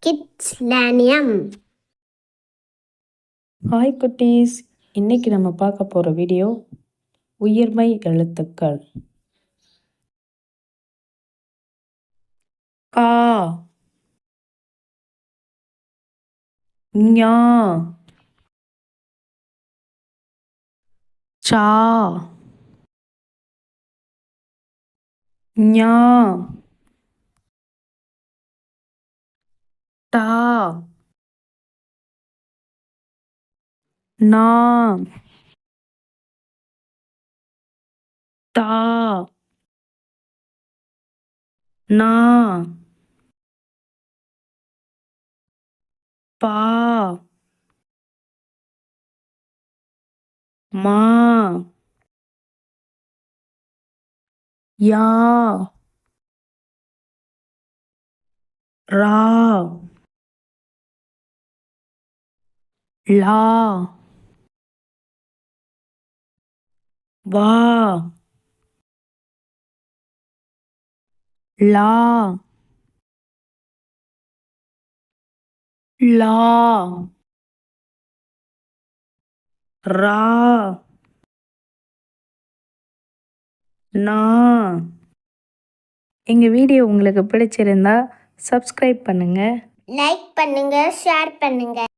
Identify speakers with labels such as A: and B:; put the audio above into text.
A: Kids லேர்னியம்.
B: Hi குட்டீஸ், இன்னைக்கு நம்ம பார்க்க போகிற வீடியோ உயிர்மை எழுத்துக்கள். கா, ஞா, சா, ஞா, டா, நா, டா, நா, பா, மா, யா, ரா, லா, வா, லா, லா, ரா, நா. எங்கள் வீடியோ உங்களுக்கு பிடிச்சிருந்தா சப்ஸ்கிரைப் பண்ணுங்கள்,
A: லைக் பண்ணுங்க, ஷேர் பண்ணுங்க.